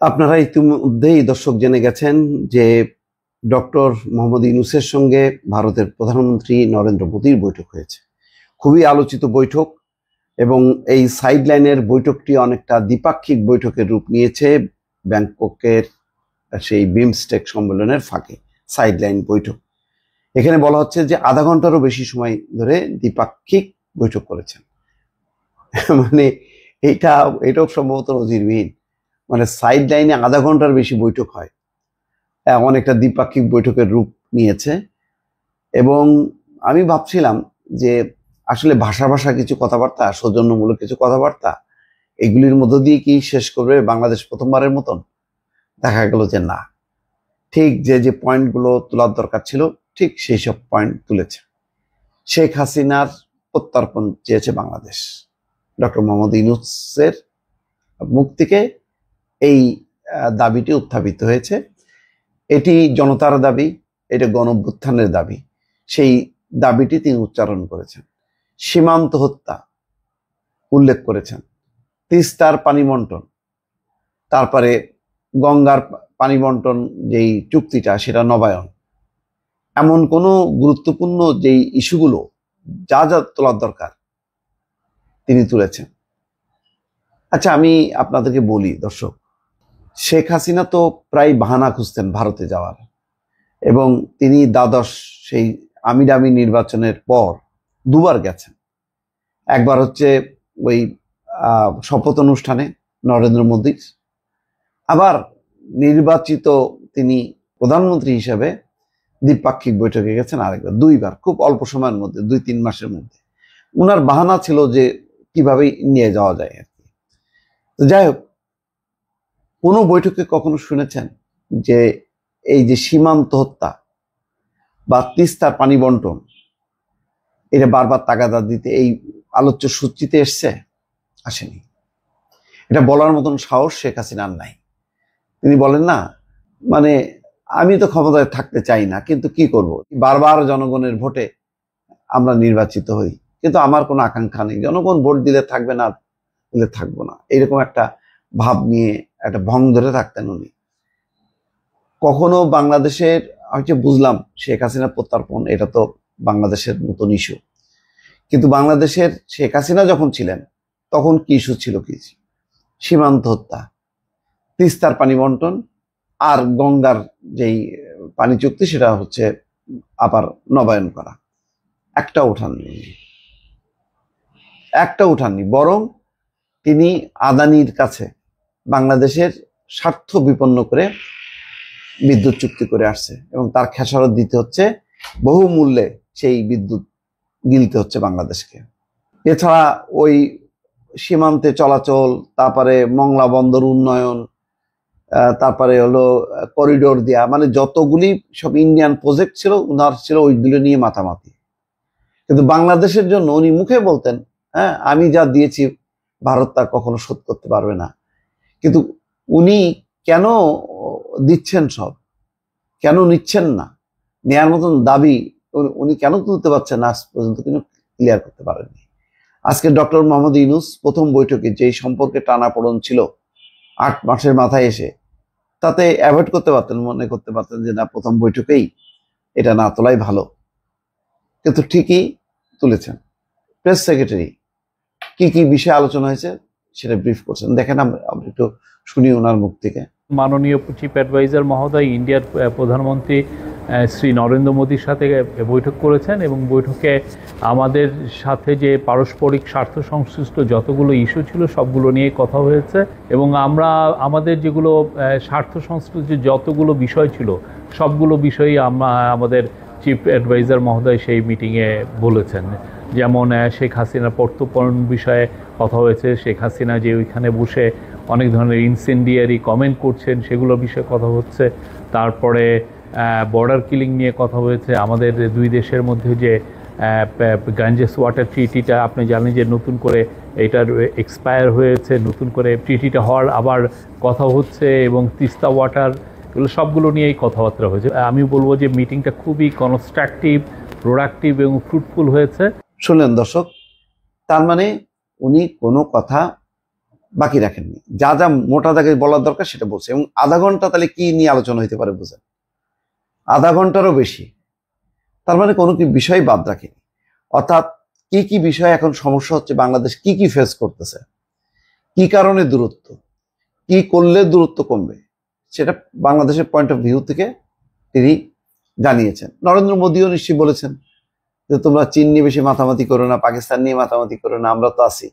আপনারা ইতিমধ্যেই দর্শক জেনে গেছেন যে ডক্টর মোহাম্মদ ইউনূসের সঙ্গে ভারতের প্রধানমন্ত্রী নরেন্দ্র মোদীর বৈঠক হয়েছে। খুবই আলোচিত বৈঠক এবং এই সাইডলাইনের বৈঠকটি অনেকটা দ্বিপাক্ষিক বৈঠকের রূপ নিয়েছে। ব্যাংককের সেই বিমস্টেক সম্মেলনের ফাঁকে সাইডলাইন বৈঠক। এখানে বলা হচ্ছে যে আধা ঘন্টারও বেশি সময় ধরে দ্বিপাক্ষিক বৈঠক করেছেন। মানে এটাও সম্ভবত নজিরবিহীন। মানে সাইড লাইনে আধা ঘন্টার বেশি বৈঠক হয়, অনেকটা দ্বিপাক্ষিক বৈঠকের রূপ নিয়েছে। এবং আমি ভাবছিলাম যে আসলে ভাষা কিছু কথাবার্তা, সৌজন্যমূলক কিছু কথাবার্তা, এগুলির মধ্য দিয়ে কি শেষ করবে বাংলাদেশ প্রথমবারের মতন? দেখা গেল যে না, ঠিক যে পয়েন্টগুলো তোলার দরকার ছিল ঠিক সেই সব পয়েন্ট তুলেছে। শেখ হাসিনার প্রত্যর্পণ চেয়েছে বাংলাদেশ। ডক্টর মোহাম্মদ ইউনূসের মুখ থেকে এই দাবিটি উত্থাপিত হয়েছে। এটি জনতার দাবি, এটা গণঅভ্যুত্থানের দাবি। সেই দাবিটি তিনি উচ্চারণ করেছেন। সীমান্ত হত্যা উল্লেখ করেছেন, তিস্তার পানি বন্টন, তারপরে গঙ্গার পানি বন্টন যেই চুক্তিটা সেটা নবায়ন, এমন কোনো গুরুত্বপূর্ণ যেই ইস্যুগুলো যা তোলার দরকার তিনি তুলেছেন। আচ্ছা, আমি আপনাদেরকে বলি দর্শক, শেখ হাসিনা তো প্রায় বাহানা খুঁজতেন ভারতে যাওয়ার, এবং তিনি দ্বাদশ সেই আমিরামি নির্বাচনের পর দুবার গেছেন। একবার হচ্ছে ওই শপথ অনুষ্ঠানে নরেন্দ্র মোদীর, আবার নির্বাচিত তিনি প্রধানমন্ত্রী হিসেবে দ্বিপাক্ষিক বৈঠকে গেছেন আরেকবার, দুইবার, খুব অল্প সময়ের মধ্যে, 2-3 মাসের মধ্যে। উনার বাহানা ছিল যে কিভাবে নিয়ে যাওয়া যায় আর কি। তো যাই হোক, কোনো বৈঠকে কখনো শুনেছেন যে এই যে সীমান্ত হত্যা বা তিস্তার পানি বন্টন, এটা বারবার তাগাদা দিতে এই আলোচ্য সূচিতে এসছে? আসেনি। এটা বলার মতন সাহস শেখ হাসিনার নাই। তিনি বলেন না, মানে আমি তো ক্ষমতায় থাকতে চাই না, কিন্তু কি করব, বারবার জনগণের ভোটে আমরা নির্বাচিত হই, কিন্তু আমার কোনো আকাঙ্ক্ষা নেই, জনগণ ভোট দিলে থাকবে, না দিলে থাকবো না, এরকম একটা ভাব নিয়ে একটা ভং ধরে থাকতেন উনি। কখনো বাংলাদেশের, আমি বুঝলাম শেখ হাসিনা প্রত্যর্পণ এটা তো বাংলাদেশের নতুন ইস্যু, কিন্তু বাংলাদেশের শেখ হাসিনা যখন ছিলেন তখন কি ইস্যু ছিল? কি সীমান্ত হত্যা, তিস্তার পানি বন্টন, আর গঙ্গার যেই পানি চুক্তি সেটা হচ্ছে আবার নবায়ন করা। একটা উঠাননি, বরং তিনি আদানির কাছে বাংলাদেশের স্বার্থ বিপন্ন করে বিদ্যুৎ চুক্তি করে আসছে, এবং তার খেসারত দিতে হচ্ছে, বহু মূল্যে সেই বিদ্যুৎ গিলতে হচ্ছে বাংলাদেশকে। এছাড়া ওই সীমান্তে চলাচল, তারপরে মংলা বন্দর উন্নয়ন, তারপরে হলো করিডোর দেয়া, মানে যতগুলি সব ইন্ডিয়ান প্রজেক্ট ছিল উনার ছিল ওইগুলো নিয়ে মাতামাতি। কিন্তু বাংলাদেশের জন্য উনি মুখে বলতেন, হ্যাঁ আমি যা দিয়েছি ভারত তা কখনো শোধ করতে পারবে না। কিন্তু উনি কেন দিচ্ছেন সব, কেন নিচ্ছেন না, নেয়ার মতন দাবি উনি কেন তুলতে পারছেন না, আজ পর্যন্ত কিন্তু ক্লিয়ার করতে পারেননি। আজকে ডক্টর মোহাম্মদ ইউনূস প্রথম বৈঠকে যেই সম্পর্কে টানাপোড়েন ছিল 8 মাসের মাথায় এসে, তাতে অ্যাভয়েড করতে পারতেন, মনে করতে পারতেন যে না, প্রথম বৈঠকেই এটা না তোলাই ভালো, কিন্তু ঠিকই তুলেছেন। প্রেস সেক্রেটারি কি কি বিষয়ে আলোচনা হয়েছে সেটা ব্রিফ করছেন, দেখেন আমরা একটু শুনি ওনার মুখ থেকে। মাননীয় চিফ অ্যাডভাইজার মহোদয় ইন্ডিয়ার প্রধানমন্ত্রী শ্রী নরেন্দ্র মোদীর সাথে বৈঠক করেছেন, এবং বৈঠকে আমাদের সাথে যে পারস্পরিক স্বার্থ সংশ্লিষ্ট যতগুলো ইস্যু ছিল সবগুলো নিয়ে কথা হয়েছে, এবং আমরা আমাদের যেগুলো স্বার্থ সংশ্লিষ্ট যতগুলো বিষয় ছিল সবগুলো বিষয়ই আমাদের চিফ অ্যাডভাইজার মহোদয় সেই মিটিংয়ে বলেছেন। যেমন শেখ হাসিনার প্রত্যর্পণ বিষয়ে কথা হয়েছে, শেখ হাসিনা যে ওইখানে বসে অনেক ধরনের ইনসেন্ডিয়ারি কমেন্ট করছেন সেগুলোর বিষয়ে কথা হচ্ছে। তারপরে বর্ডার কিলিং নিয়ে কথা হয়েছে। আমাদের দুই দেশের মধ্যে যে গাঞ্জেস ওয়াটার ট্রিটিটা আপনি জানেন যে নতুন করে এটার এক্সপায়ার হয়েছে, নতুন করে ট্রিটিটা হওয়ার আবার কথা হচ্ছে, এবং তিস্তা ওয়াটার, এগুলো সবগুলো নিয়েই কথাবার্তা হয়েছে। আমি বলবো যে মিটিংটা খুবই কনস্ট্রাকটিভ, প্রোডাক্টিভ এবং ফ্রুটফুল হয়েছে। শুনলেন দর্শক, তার মানে উনি কোনো কথা বাকি রাখেননি। যা যা মোটা দাগে বলার দরকার সেটা বলছে। এবং আধা ঘন্টা তাহলে কি নিয়ে আলোচনা হইতে পারে বুঝেন, আধা ঘন্টারও বেশি। তার মানে কোনো কি বিষয় বাদ রাখেনি। অর্থাৎ কি কি বিষয় এখন সমস্যা হচ্ছে, বাংলাদেশ কি কি ফেস করতেছে, কি কারণে দূরত্ব, কি করলে দূরত্ব কমবে, সেটা বাংলাদেশের পয়েন্ট অফ ভিউ থেকে তিনি জানিয়েছেন। নরেন্দ্র মোদীও নিশ্চয়ই বলেছেন যে তোমরা চীন নিয়ে বেশি মাতামাতি করো না, পাকিস্তান নিয়ে মাতামাতি করো না, আমরা তো আছি।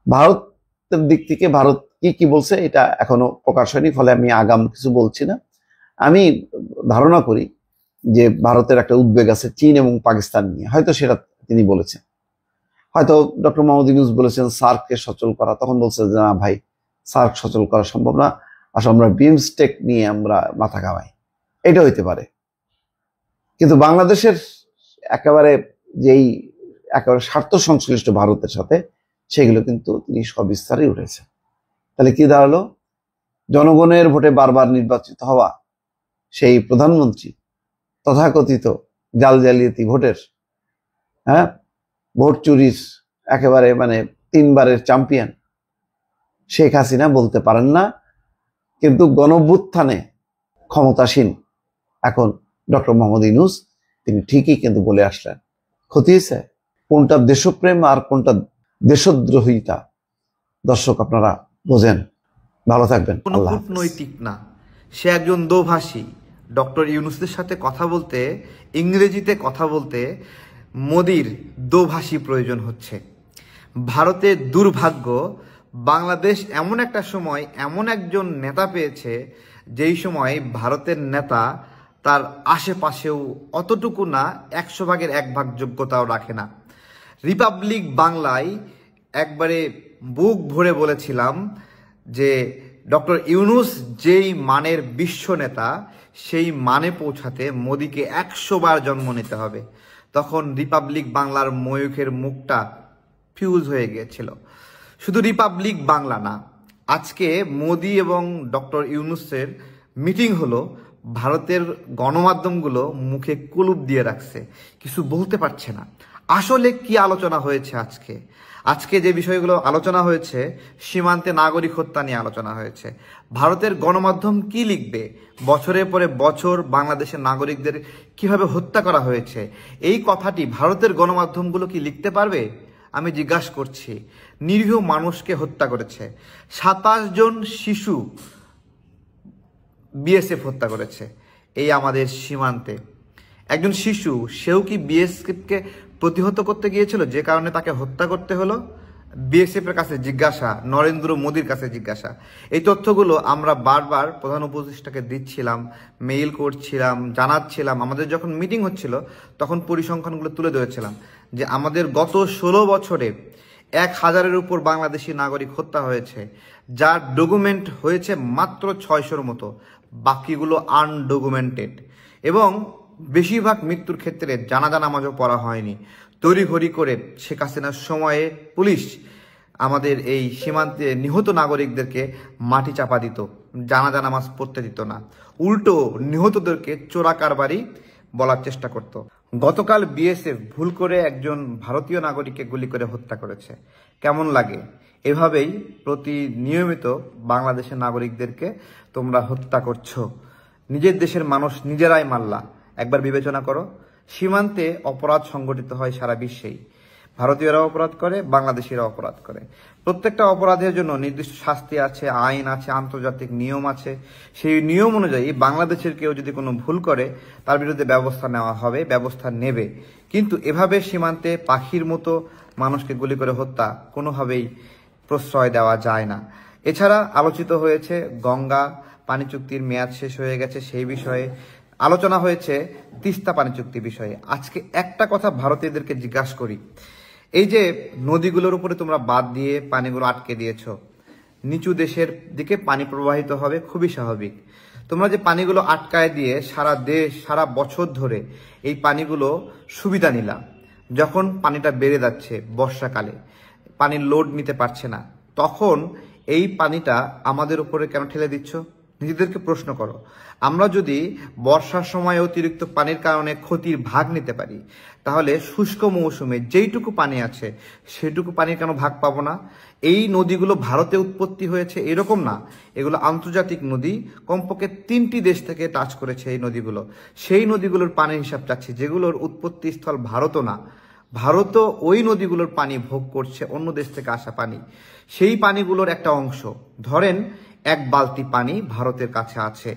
ভারতের দিক থেকে ভারত কি কি বলছে এটা এখনো প্রকাশ হয়নি, ফলে আমি আগাম কিছু বলছি না। আমি ধারণা করি যে ভারতের একটা উদ্বেগ আছে চীন এবং পাকিস্তান নিয়ে, হয়তো সেটা তিনি বলেছেন। হয়তো ডক্টর মোহাম্মদ ইউনূস বলেছেন সার্ককে সচল করা, তখন বলছে যে না ভাই, সার্ক সচল করা সম্ভব না, আসলে আমরা বিমস্টেক নিয়ে আমরা মাথা কামাই, এটা হইতে পারে। কিন্তু বাংলাদেশের একেবারে যেই একেবারে স্বার্থ সংশ্লিষ্ট ভারতের সাথে, সেগুলো কিন্তু তিনি সবিস্তারে উঠেছেন। তাহলে কি দাঁড়ালো? জনগণের ভোটে বারবার নির্বাচিত হওয়া সেই প্রধানমন্ত্রী, তথাকথিত জাল জালিয়াতি ভোটের, ভোট চুরির একেবারে মানে 3 বারের চ্যাম্পিয়ন শেখ হাসিনা বলতে পারেন না, কিন্তু গণঅভ্যুত্থানে ক্ষমতাসীন এখন ডক্টর মোহাম্মদ ইউনূস, তিনি ঠিকই কিন্তু বলে আসলেন। ক্ষতি হয়েছে কোনটা দেশপ্রেম আর কোনটা দেশদ্রোহিতা, দর্শক আপনারা বোঝেন। ভালো থাকবেন। কোনো কূটনৈতিক না, সে একজন দোভাষী। ডক্টর ইউনূসের সাথে কথা বলতে, ইংরেজিতে কথা বলতে মোদির দোভাষী প্রয়োজন হচ্ছে। ভারতের দুর্ভাগ্য, বাংলাদেশ এমন একটা সময় এমন একজন নেতা পেয়েছে, যেই সময় ভারতের নেতা তার আশেপাশেও অতটুকু না 100 ভাগের 1 ভাগ যোগ্যতাও রাখে না। রিপাবলিক বাংলায় একবারে বুক ভরে বলেছিলাম যে ডক্টর ইউনূস যেই মানের বিশ্ব নেতা, সেই মানে পৌঁছাতে মোদিকে 100 বার জন্ম নিতে হবে। তখন রিপাবলিক বাংলার ময়ূখের মুখটা ফিউজ হয়ে গিয়েছিল। শুধু রিপাবলিক বাংলা না, আজকে মোদি এবং ডক্টর ইউনূসের মিটিং হলো, ভারতের গণমাধ্যমগুলো মুখে কুলুপ দিয়ে রাখছে, কিছু বলতে পারছে না। আসলে কি আলোচনা হয়েছে আজকে যে বিষয়গুলো আলোচনা হয়েছে, সীমান্তে নাগরিক হত্যা নিয়ে আলোচনা হয়েছে। ভারতের গণমাধ্যম কি লিখবে? বছরের পরে বছর বাংলাদেশের নাগরিকদের কিভাবে হত্যা করা হয়েছে, এই কথাটি ভারতের গণমাধ্যমগুলো কি লিখতে পারবে? আমি জিজ্ঞাসা করছি। নিরীহ মানুষকে হত্যা করেছে, 27 জন শিশু বিএসএফ হত্যা করেছে এই আমাদের সীমান্তে। একজন শিশু, সেও কি বিএসএফকে প্রতিহত করতে গিয়েছিল, যে কারণে তাকে হত্যা করতে হলো? বিএসএফ এর কাছে জিজ্ঞাসা, নরেন্দ্র মোদীর কাছে জিজ্ঞাসা। এই তথ্যগুলো আমরা বারবার প্রধান উপদেষ্টাকে দিচ্ছিলাম, মেইল করছিলাম, জানাচ্ছিলাম। আমাদের যখন মিটিং হচ্ছিল তখন পরিসংখ্যানগুলো তুলে ধরেছিলাম যে আমাদের গত 16 বছরে 1000-এর উপর বাংলাদেশি নাগরিক হত্যা হয়েছে, যার ডকুমেন্ট হয়েছে মাত্র 600-র মতো, বাকিগুলো আনডকুমেন্টেড। এবং বেশিরভাগ মৃত্যুর ক্ষেত্রে জানাজা নামাজও পড়া হয়নি। তড়িঘড়ি করে শেখ হাসিনার সময়ে পুলিশ আমাদের এই সীমান্তে নিহত নাগরিকদেরকে মাটি চাপা দিত, জানাজা নামাজ পড়তে দিত না, উল্টো নিহতদেরকে চোরা কারবারি বলার চেষ্টা করত। গতকাল বিএসএফ ভুল করে একজন ভারতীয় নাগরিককে গুলি করে হত্যা করেছে। কেমন লাগে? এভাবেই নিয়মিত বাংলাদেশের নাগরিকদেরকে তোমরা হত্যা করছো। নিজের দেশের মানুষ নিজেরাই মারলা। একবার বিবেচনা করো। সীমান্তে অপরাধ সংগঠিত হয় সারা বিশ্বেই। ভারতীয়রা অপরাধ করে, বাংলাদেশিরা অপরাধ করে। প্রত্যেকটা অপরাধের জন্য নির্দিষ্ট শাস্তি আছে, আইন আছে, আন্তর্জাতিক নিয়ম আছে। সেই নিয়ম অনুযায়ী বাংলাদেশের কেউ যদি কোনো ভুল করে, তার বিরুদ্ধে ব্যবস্থা নেওয়া হবে, ব্যবস্থা নেবে। কিন্তু এভাবে সীমান্তে পাখির মতো মানুষকে গুলি করে হত্যা কোনোভাবেই প্রশ্রয় দেওয়া যায় না। এছাড়া আলোচিত হয়েছে গঙ্গা পানি চুক্তির মেয়াদ শেষ হয়ে গেছে, সেই বিষয়ে আলোচনা হয়েছে। তিস্তা পানি চুক্তি বিষয়ে আজকে একটা কথা ভারতীয়দেরকে জিজ্ঞাসা করি। এই যে নদীগুলোর উপরে তোমরা বাঁধ দিয়ে পানিগুলো আটকে দিয়েছ, নিচু দেশের দিকে পানি প্রবাহিত হবে, খুবই স্বাভাবিক। তোমরা যে পানিগুলো আটকায় দিয়ে সারা দেশ সারা বছর ধরে এই পানিগুলো সুবিধা নিলাম, যখন পানিটা বেড়ে যাচ্ছে বর্ষাকালে, পানির লোড নিতে পারছে না, তখন এই পানিটা আমাদের উপরে কেন ঠেলে দিচ্ছ? নিজেদেরকে প্রশ্ন করো, আমরা যদি বর্ষার সময় অতিরিক্ত পানির কারণে ক্ষতির ভাগ নিতে পারি, তাহলে শুষ্ক মৌসুমে যেইটুকু পানি আছে সেটুকু পানির কেন ভাগ পাবো না? এই নদীগুলো ভারতে উৎপত্তি হয়েছে এরকম না, এগুলো আন্তর্জাতিক নদী, কমপক্ষে 3টি দেশ থেকে টাচ করেছে এই নদীগুলো। সেই নদীগুলোর পানির হিসাব চাচ্ছি, যেগুলোর উৎপত্তি স্থল ভারতও না, ভারতও ওই নদীগুলোর পানি ভোগ করছে, অন্য দেশ থেকে আসা পানি। সেই পানিগুলোর একটা অংশ, ধরেন 1 বালতি পানি ভারতের কাছে আছে,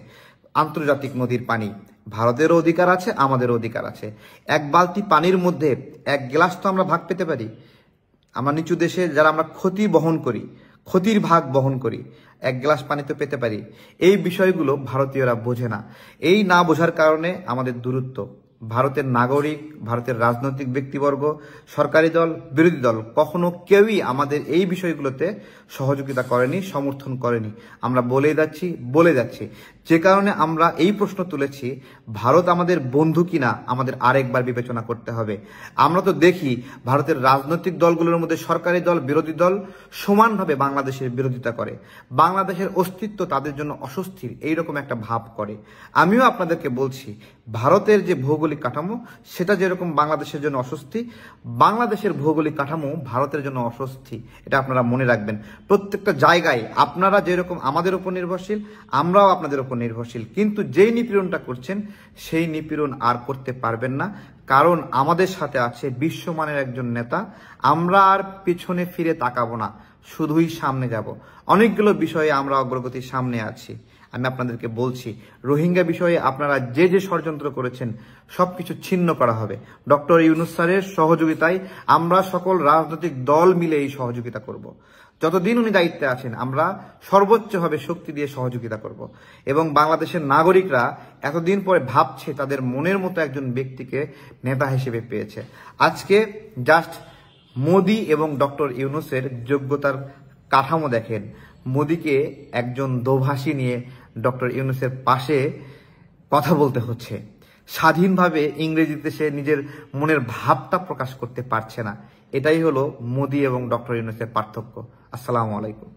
আন্তর্জাতিক নদীর পানি, ভারতেরও অধিকার আছে, আমাদেরও অধিকার আছে। 1 বালতি পানির মধ্যে 1 গ্লাস তো আমরা ভাগ পেতে পারি। আমরা নিচু দেশে যারা আমরা ক্ষতির ভাগ বহন করি, 1 গ্লাস পানি তো পেতে পারি। এই বিষয়গুলো ভারতীয়রা বোঝে না। এই না বোঝার কারণে আমাদের দূরত্ব। ভারতের নাগরিক, ভারতের রাজনৈতিক ব্যক্তিবর্গ, সরকারি দল, বিরোধী দল কখনো কেউই আমাদের এই বিষয়গুলোতে সহযোগিতা করেনি, সমর্থন করেনি। আমরা বলে যাচ্ছি, যে কারণে আমরা এই প্রশ্ন তুলেছি, ভারত আমাদের বন্ধু কিনা আমাদের আরেকবার বিবেচনা করতে হবে। আমরা তো দেখি ভারতের রাজনৈতিক দলগুলোর মধ্যে সরকারি দল, বিরোধী দল সমানভাবে বাংলাদেশের বিরোধিতা করে, বাংলাদেশের অস্তিত্ব তাদের জন্য অস্বস্তির এইরকম একটা ভাব করে। আমিও আপনাদেরকে বলছি, ভারতের যে ভৌগোলিক কাঠামো সেটা যেরকম বাংলাদেশের জন্য অস্বস্তি, বাংলাদেশের ভৌগোলিক কাঠামো ভারতের জন্য অস্বস্তি। এটা আপনারা মনে রাখবেন। প্রত্যেকটা জায়গায় আপনারা যেরকম আমাদের উপর নির্ভরশীল, আমরাও আপনাদের উপর নির্ভরশীল। কিন্তু যেই নিপীড়নটা করছেন সেই নিপীড়ন আর করতে পারবেন না, কারণ আমাদের সাথে আছে বিশ্বমানের একজন নেতা। আমরা আর পিছনে ফিরে তাকাবো না, শুধুই সামনে যাব। অনেকগুলো বিষয়ে আমরা অগ্রগতির সামনে আছি। আমি আপনাদেরকে বলছি, রোহিঙ্গা বিষয়ে আপনারা যে যে ষড়যন্ত্র করেছেন সবকিছু ছিন্ন করা হবে। ডক্টর ইউনূস স্যারের সহযোগিতায় আমরা সকল রাজনৈতিক দল মিলে এই সহযোগিতা করব। যতদিন উনি দায়িত্বে আছেন আমরা সর্বোচ্চভাবে শক্তি দিয়ে সহযোগিতা করব। এবং বাংলাদেশের নাগরিকরা এতদিন পরে ভাবছে তাদের মনের মতো একজন ব্যক্তিকে নেতা হিসেবে পেয়েছে। আজকে জাস্ট মোদি এবং ডক্টর ইউনূসের যোগ্যতার কাঠামো দেখেন। মোদিকে একজন দোভাষী নিয়ে ডক্টর ইউনূসের পাশে কথা বলতে হচ্ছে। স্বাধীনভাবে ইংরেজিতে সে নিজের মনের ভাবটা প্রকাশ করতে পারছে না। এটাই হলো মোদি এবং ডক্টর ইউনূসের পার্থক্য। আসসালামু আলাইকুম।